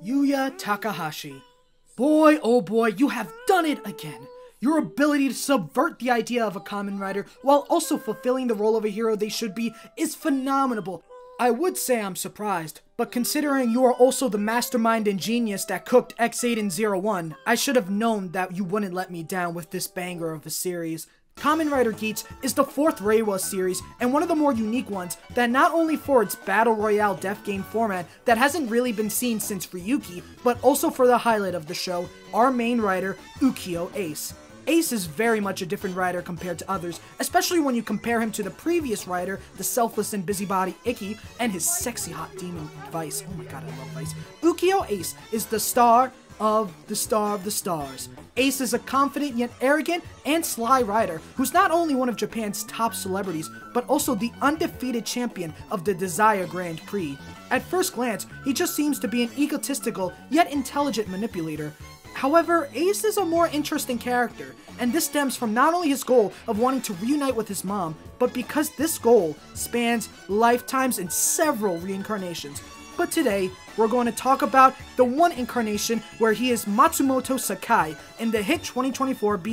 Yuya Takahashi. Boy, oh boy, you have done it again. Your ability to subvert the idea of a Kamen Rider while also fulfilling the role of a hero they should be is phenomenal. I would say I'm surprised, but considering you are also the mastermind and genius that cooked X801, I should have known that you wouldn't let me down with this banger of a series. Kamen Rider Geats is the 4th Reiwa series, and one of the more unique ones that not only for its Battle Royale death game format that hasn't really been seen since Ryuki, but also for the highlight of the show, our main rider, Ukiyo Ace. Ace is very much a different rider compared to others, especially when you compare him to the previous rider, the selfless and busybody Ikki, and his sexy hot demon Vice. Oh my god, I love Vice. Ukiyo Ace is the star of the stars. Ace is a confident yet arrogant and sly rider who's not only one of Japan's top celebrities, but also the undefeated champion of the Desire Grand Prix. At first glance, he just seems to be an egotistical yet intelligent manipulator. However, Ace is a more interesting character, and this stems from not only his goal of wanting to reunite with his mom, but because this goal spans lifetimes and several reincarnations. But today, we're going to talk about the one incarnation where he is Matsumoto Sakai in the hit 2024 BL,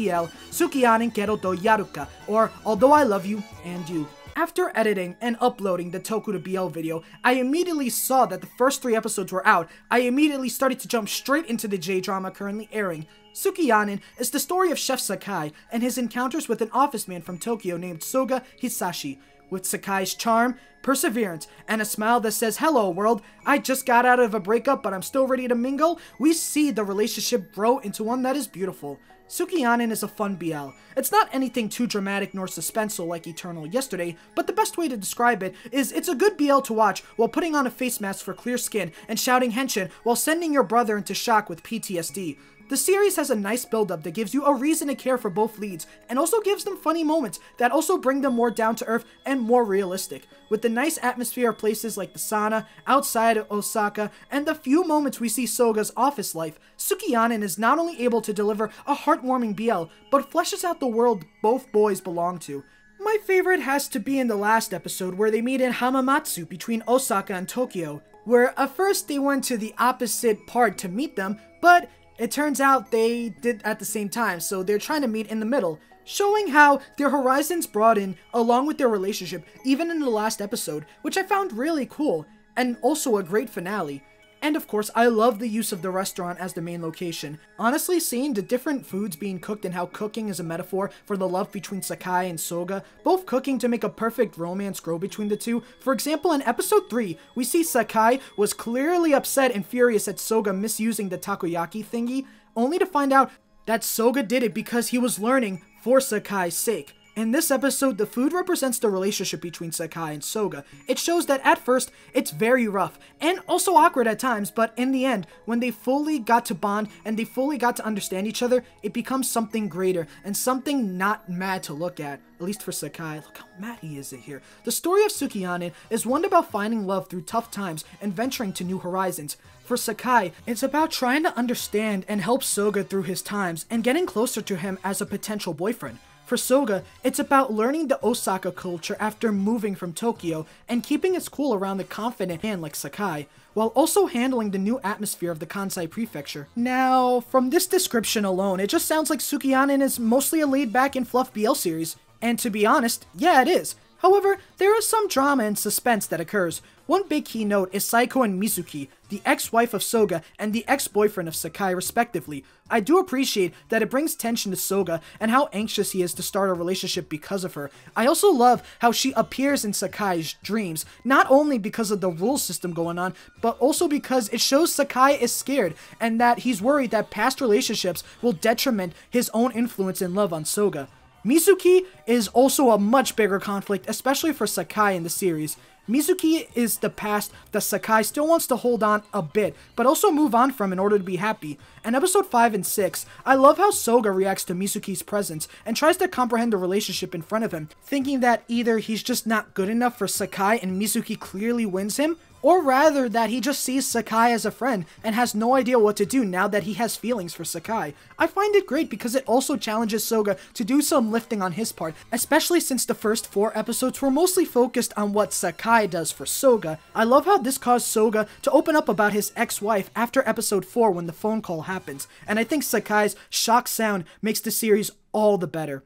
Sukiyanen Yaruka, or Although I Love You and You. After editing and uploading the Toku to BL video, I immediately saw that the first 3 episodes were out. I immediately started to jump straight into the J-drama currently airing. Sukiyanen is the story of Chef Sakai and his encounters with an office man from Tokyo named Soga Hisashi. With Sakai's charm, perseverance, and a smile that says, "Hello world, I just got out of a breakup but I'm still ready to mingle," we see the relationship grow into one that is beautiful. Sukiyanen is a fun BL. It's not anything too dramatic nor suspenseful like Eternal Yesterday, but the best way to describe it is it's a good BL to watch while putting on a face mask for clear skin and shouting henshin while sending your brother into shock with PTSD. The series has a nice build-up that gives you a reason to care for both leads, and also gives them funny moments that also bring them more down-to-earth and more realistic. With the nice atmosphere of places like the sauna, outside of Osaka, and the few moments we see Soga's office life, Sukiyanen is not only able to deliver a heartwarming BL, but fleshes out the world both boys belong to. My favorite has to be in the last episode where they meet in Hamamatsu between Osaka and Tokyo, where at first they went to the opposite part to meet them, but it turns out they did at the same time, so they're trying to meet in the middle, showing how their horizons broaden along with their relationship even in the last episode, which I found really cool, and also a great finale. And of course, I love the use of the restaurant as the main location. Honestly, seeing the different foods being cooked and how cooking is a metaphor for the love between Sakai and Soga, both cooking to make a perfect romance grow between the two. For example, in episode 3, we see Sakai was clearly upset and furious at Soga misusing the takoyaki thingy, only to find out that Soga did it because he was learning for Sakai's sake. In this episode, the food represents the relationship between Sakai and Soga. It shows that at first, it's very rough, and also awkward at times, but in the end, when they fully got to bond, and they fully got to understand each other, it becomes something greater, and something not mad to look at least for Sakai. Look how mad he is here. The story of Sukiyanen is one about finding love through tough times and venturing to new horizons. For Sakai, it's about trying to understand and help Soga through his times, and getting closer to him as a potential boyfriend. For Soga, it's about learning the Osaka culture after moving from Tokyo and keeping his cool around the confident man like Sakai, while also handling the new atmosphere of the Kansai prefecture. Now, from this description alone, it just sounds like Sukiyanen is mostly a laid-back and fluff BL series, and to be honest, yeah, it is. However, there is some drama and suspense that occurs. One big key note is Saiko and Mizuki, the ex-wife of Soga and the ex-boyfriend of Sakai respectively. I do appreciate that it brings tension to Soga and how anxious he is to start a relationship because of her. I also love how she appears in Sakai's dreams, not only because of the rule system going on, but also because it shows Sakai is scared and that he's worried that past relationships will detriment his own influence and love on Soga. Mizuki is also a much bigger conflict, especially for Sakai in the series. Mizuki is the past that Sakai still wants to hold on a bit, but also move on from in order to be happy. In episode 5 and 6, I love how Soga reacts to Mizuki's presence and tries to comprehend the relationship in front of him, thinking that either he's just not good enough for Sakai and Mizuki clearly wins him, or rather that he just sees Sakai as a friend and has no idea what to do now that he has feelings for Sakai. I find it great because it also challenges Soga to do some lifting on his part, especially since the first 4 episodes were mostly focused on what Sakai does for Soga. I love how this caused Soga to open up about his ex-wife after episode 4 when the phone call happens, and I think Sakai's shock sound makes the series all the better.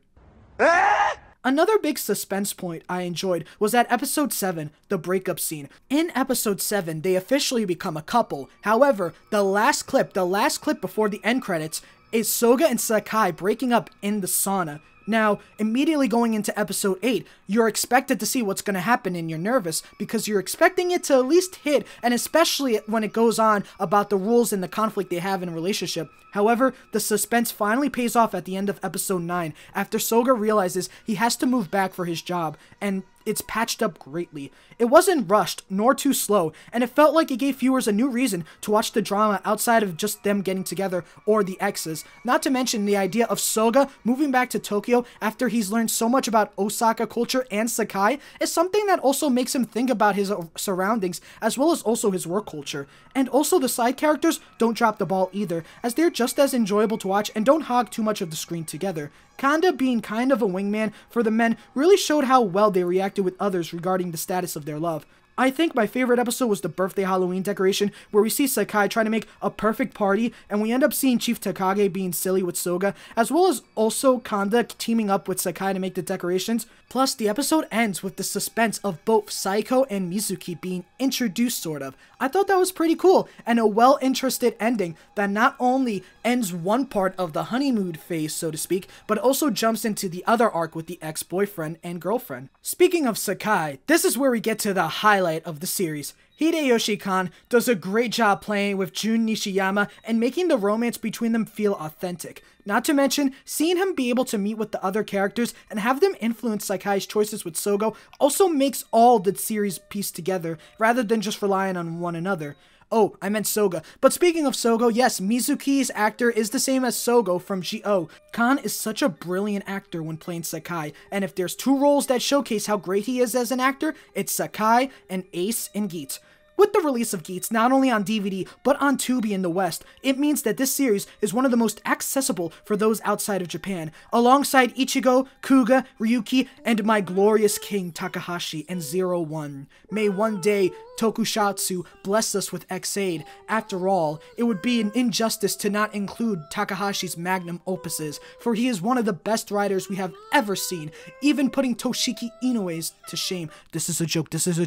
Another big suspense point I enjoyed was at episode 7, the breakup scene. In episode 7, they officially become a couple. However, the last clip before the end credits is Soga and Sakai breaking up in the sauna. Now, immediately going into episode 8, you're expected to see what's going to happen and you're nervous because you're expecting it to at least hit, and especially when it goes on about the rules and the conflict they have in a relationship. However, the suspense finally pays off at the end of episode 9 after Soga realizes he has to move back for his job, and it's patched up greatly. It wasn't rushed, nor too slow, and it felt like it gave viewers a new reason to watch the drama outside of just them getting together or the exes. Not to mention the idea of Soga moving back to Tokyo after he's learned so much about Osaka culture and Sakai is something that also makes him think about his surroundings as well as also his work culture. And also the side characters don't drop the ball either, as they're just as enjoyable to watch and don't hog too much of the screen together. Kanda being kind of a wingman for the men really showed how well they reacted with others regarding the status of their love. I think my favorite episode was the birthday Halloween decoration, where we see Sakai trying to make a perfect party, and we end up seeing Chief Takage being silly with Soga, as well as also Kanda teaming up with Sakai to make the decorations. Plus, the episode ends with the suspense of both Saiko and Mizuki being introduced, sort of. I thought that was pretty cool, and a well-interested ending that not only ends one part of the honeymoon phase, so to speak, but also jumps into the other arc with the ex-boyfriend and girlfriend. Speaking of Sakai, this is where we get to the highlight of the series. Hideyoshi Kan does a great job playing with Jun Nishiyama and making the romance between them feel authentic. Not to mention, seeing him be able to meet with the other characters and have them influence Sakai's choices with Sogo also makes all the series piece together, rather than just relying on one another. Oh, I meant Soga. But speaking of Sogo, yes, Mizuki's actor is the same as Sogo from G.O. Kan is such a brilliant actor when playing Sakai, and if there's 2 roles that showcase how great he is as an actor, it's Sakai and Ace in Geats. With the release of Geats not only on DVD, but on Tubi in the West, it means that this series is one of the most accessible for those outside of Japan, alongside Ichigo, Kuga, Ryuki, and my glorious king Takahashi and 01. May one day Tokusatsu bless us with X-Aid. After all, it would be an injustice to not include Takahashi's magnum opuses, for he is one of the best writers we have ever seen, even putting Toshiki Inoue's to shame. This is a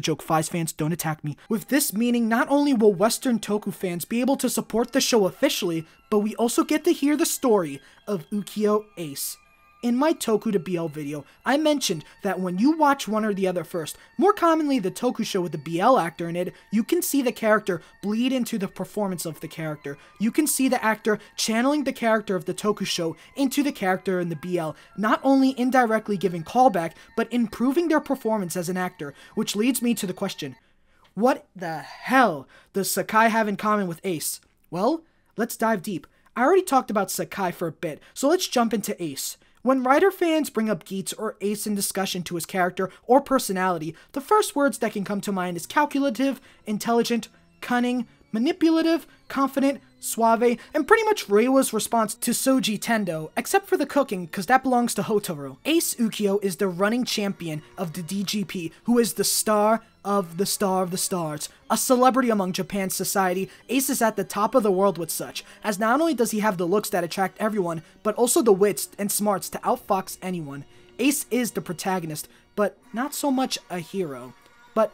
joke, Fies fans, don't attack me. With this meaning, not only will Western Toku fans be able to support the show officially, but we also get to hear the story of Ukiyo Ace. In my Toku to BL video, I mentioned that when you watch one or the other first, more commonly the Toku show with the BL actor in it, you can see the character bleed into the performance of the character. You can see the actor channeling the character of the Toku show into the character in the BL, not only indirectly giving callback, but improving their performance as an actor, which leads me to the question, what the hell does Sakai have in common with Ace? Well, let's dive deep. I already talked about Sakai for a bit, so let's jump into Ace. When writer fans bring up Geats or Ace in discussion to his character or personality, the first words that can come to mind is calculative, intelligent, cunning, manipulative, confident, suave, and pretty much Reiwa's response to Soji Tendo, except for the cooking, cause that belongs to Hotaru. Ace Ukiyo is the running champion of the DGP, who is the star of the stars. A celebrity among Japan's society, Ace is at the top of the world with such, as not only does he have the looks that attract everyone, but also the wits and smarts to outfox anyone. Ace is the protagonist, but not so much a hero. But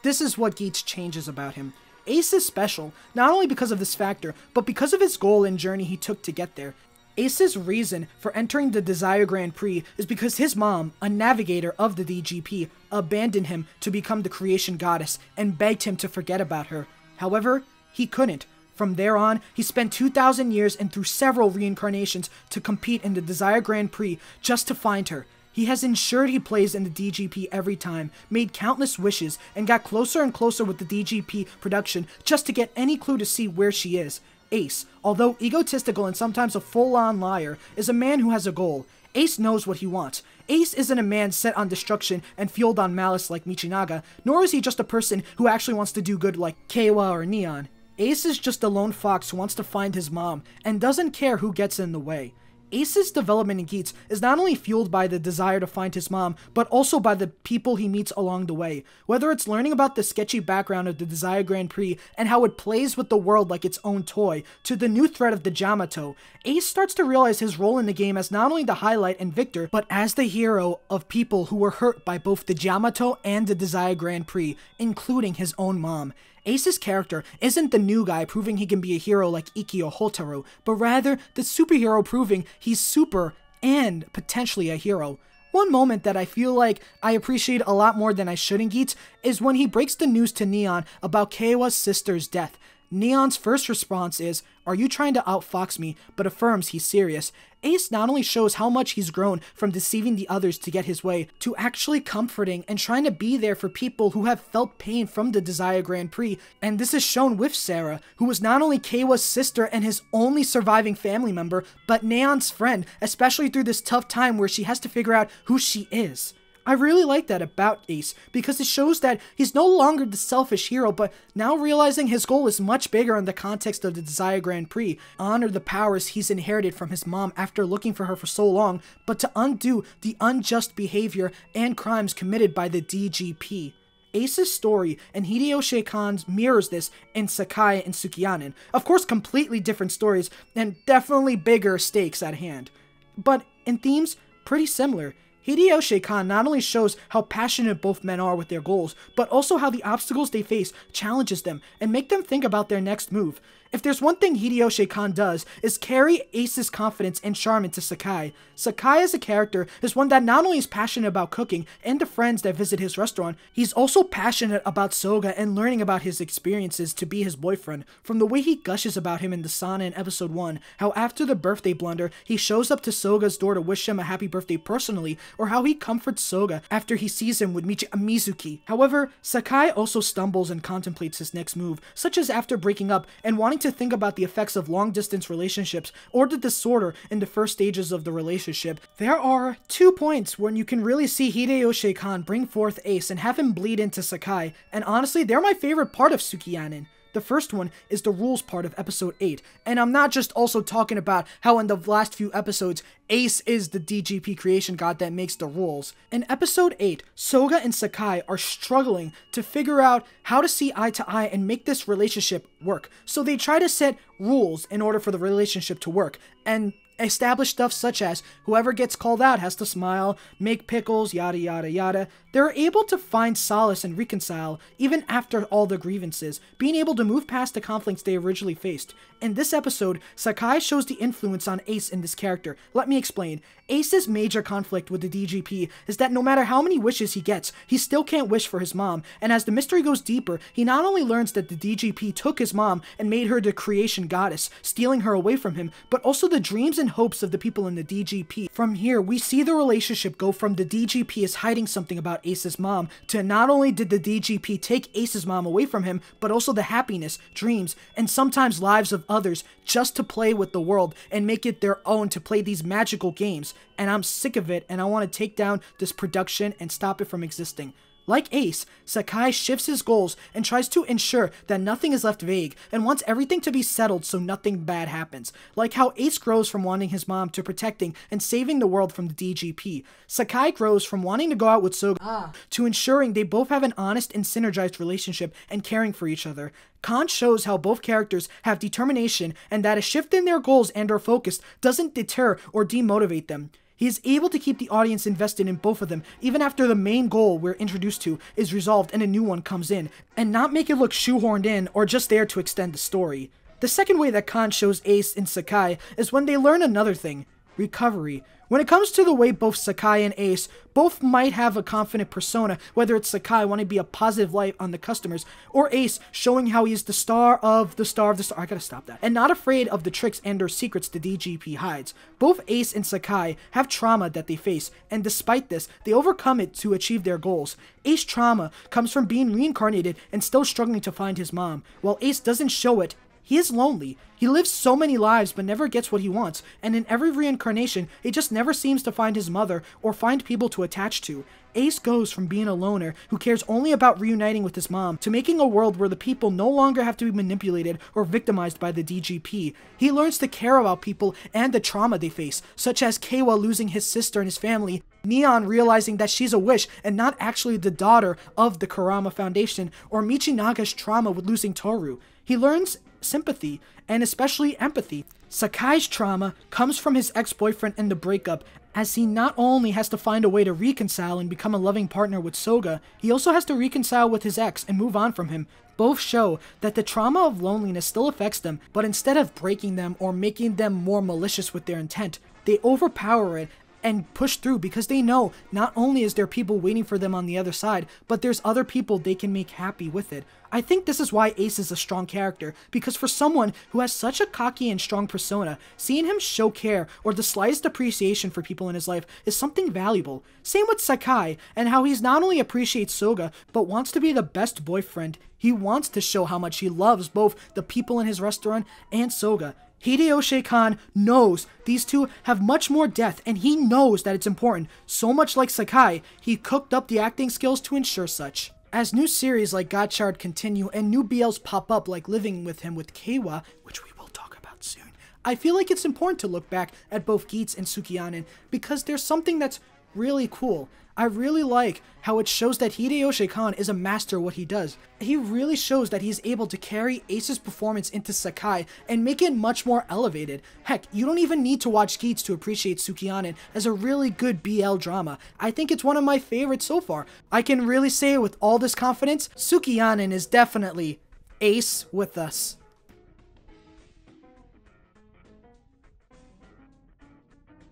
this is what Geats changes about him. Ace is special, not only because of this factor, but because of his goal and journey he took to get there. Ace's reason for entering the Desire Grand Prix is because his mom, a navigator of the DGP, abandoned him to become the creation goddess and begged him to forget about her. However, he couldn't. From there on, he spent 2,000 years and through several reincarnations to compete in the Desire Grand Prix just to find her. He has ensured he plays in the DGP every time, made countless wishes, and got closer and closer with the DGP production just to get any clue to see where she is. Ace, although egotistical and sometimes a full-on liar, is a man who has a goal. Ace knows what he wants. Ace isn't a man set on destruction and fueled on malice like Michinaga, nor is he just a person who actually wants to do good like Keiwa or Neon. Ace is just a lone fox who wants to find his mom, and doesn't care who gets in the way. Ace's development in Geats is not only fueled by the desire to find his mom, but also by the people he meets along the way. Whether it's learning about the sketchy background of the Desire Grand Prix and how it plays with the world like its own toy, to the new threat of the Jamato, Ace starts to realize his role in the game as not only the highlight and victor, but as the hero of people who were hurt by both the Jamato and the Desire Grand Prix, including his own mom. Ace's character isn't the new guy proving he can be a hero like Iki or Hotaru, but rather the superhero proving he's super and potentially a hero. One moment that I feel like I appreciate a lot more than I should in Geats is when he breaks the news to Neon about Keiwa's sister's death. Neon's first response is, "Are you trying to outfox me?" but affirms he's serious. Ace not only shows how much he's grown from deceiving the others to get his way, to actually comforting and trying to be there for people who have felt pain from the Desire Grand Prix, and this is shown with Sarah, who was not only Keiwa's sister and his only surviving family member, but Neon's friend, especially through this tough time where she has to figure out who she is. I really like that about Ace, because it shows that he's no longer the selfish hero, but now realizing his goal is much bigger in the context of the Desire Grand Prix. Honor the powers he's inherited from his mom after looking for her for so long, but to undo the unjust behavior and crimes committed by the DGP. Ace's story and Hideyoshi Kan's mirrors this in Sakai and Sukiyanen. Of course, completely different stories and definitely bigger stakes at hand, but in themes, pretty similar. Hideyoshi Kan not only shows how passionate both men are with their goals, but also how the obstacles they face challenges them and make them think about their next move. If there's one thing Hideyoshi Kan does, is carry Ace's confidence and charm into Sakai. Sakai as a character is one that not only is passionate about cooking and the friends that visit his restaurant, he's also passionate about Soga and learning about his experiences to be his boyfriend. From the way he gushes about him in the sauna in episode 1, how after the birthday blunder, he shows up to Soga's door to wish him a happy birthday personally, or how he comforts Soga after he sees him with Mizuki. However, Sakai also stumbles and contemplates his next move, such as after breaking up and wanting to think about the effects of long-distance relationships or the disorder in the first stages of the relationship. There are 2 points when you can really see Hideyoshi Kan bring forth Ace and have him bleed into Sakai, and honestly, they're my favorite part of Sukiyanen. The first one is the rules part of episode 8, and I'm not just also talking about how in the last few episodes, Ace is the DGP creation god that makes the rules. In episode 8, Soga and Sakai are struggling to figure out how to see eye to eye and make this relationship work. So they try to set rules in order for the relationship to work, and establish stuff such as whoever gets called out has to smile, make pickles, yada yada yada. They're able to find solace and reconcile even after all the grievances, being able to move past the conflicts they originally faced. In this episode, Sakai shows the influence on Ace in this character. Let me explain. Ace's major conflict with the DGP is that no matter how many wishes he gets, he still can't wish for his mom, and as the mystery goes deeper, he not only learns that the DGP took his mom and made her the creation goddess, stealing her away from him, but also the dreams and hopes of the people in the DGP. From here, we see the relationship go from the DGP is hiding something about Ace's mom, to not only did the DGP take Ace's mom away from him, but also the happiness, dreams, and sometimes lives of others just to play with the world and make it their own to play these magical games. And I'm sick of it, and I want to take down this production and stop it from existing. Like Ace, Sakai shifts his goals and tries to ensure that nothing is left vague and wants everything to be settled so nothing bad happens. Like how Ace grows from wanting his mom to protecting and saving the world from the DGP, Sakai grows from wanting to go out with Soga to ensuring they both have an honest and synergized relationship and caring for each other. Kan shows how both characters have determination and that a shift in their goals and or focus doesn't deter or demotivate them. He is able to keep the audience invested in both of them, even after the main goal we're introduced to is resolved and a new one comes in, and not make it look shoehorned in or just there to extend the story. The second way that Kan shows Ace and Sakai is when they learn another thing: recovery. When it comes to the way both Sakai and Ace both might have a confident persona, whether it's Sakai wanting to be a positive light on the customers, or Ace showing how he's the star of the star, I gotta stop that, and not afraid of the tricks and or secrets the DGP hides. Both Ace and Sakai have trauma that they face, and despite this, they overcome it to achieve their goals. Ace's trauma comes from being reincarnated and still struggling to find his mom, while Ace doesn't show it He is lonely. He lives so many lives but never gets what he wants, and in every reincarnation, he just never seems to find his mother or find people to attach to. Ace goes from being a loner who cares only about reuniting with his mom to making a world where the people no longer have to be manipulated or victimized by the DGP. He learns to care about people and the trauma they face, such as Keiwa losing his sister and his family, Neon realizing that she's a wish and not actually the daughter of the Kurama Foundation, or Michinaga's trauma with losing Toru. He learns sympathy, and especially empathy. Sakai's trauma comes from his ex-boyfriend and the breakup, as he not only has to find a way to reconcile and become a loving partner with Soga, he also has to reconcile with his ex and move on from him. Both show that the trauma of loneliness still affects them, but instead of breaking them or making them more malicious with their intent, they overpower it and push through because they know not only is there people waiting for them on the other side, but there's other people they can make happy with it. I think this is why Ace is a strong character, because for someone who has such a cocky and strong persona, seeing him show care or the slightest appreciation for people in his life is something valuable. Same with Sakai, and how he's not only appreciates Soga, but wants to be the best boyfriend. He wants to show how much he loves both the people in his restaurant and Soga. Hideyoshi Kan knows these two have much more depth, and he knows that it's important. So much like Sakai, he cooked up the acting skills to ensure such. As new series like Gotchard continue and new BLs pop up like Living With Him with Keiwa, which we will talk about soon, I feel like it's important to look back at both Geats and Sukiyanen because there's something that's really cool. I really like how it shows that Hideyoshi Kan is a master at what he does. He really shows that he's able to carry Ace's performance into Sakai and make it much more elevated. Heck, you don't even need to watch Geats to appreciate Sukiyanen as a really good BL drama. I think it's one of my favorites so far. I can really say with all this confidence, Sukiyanen is definitely Ace with us.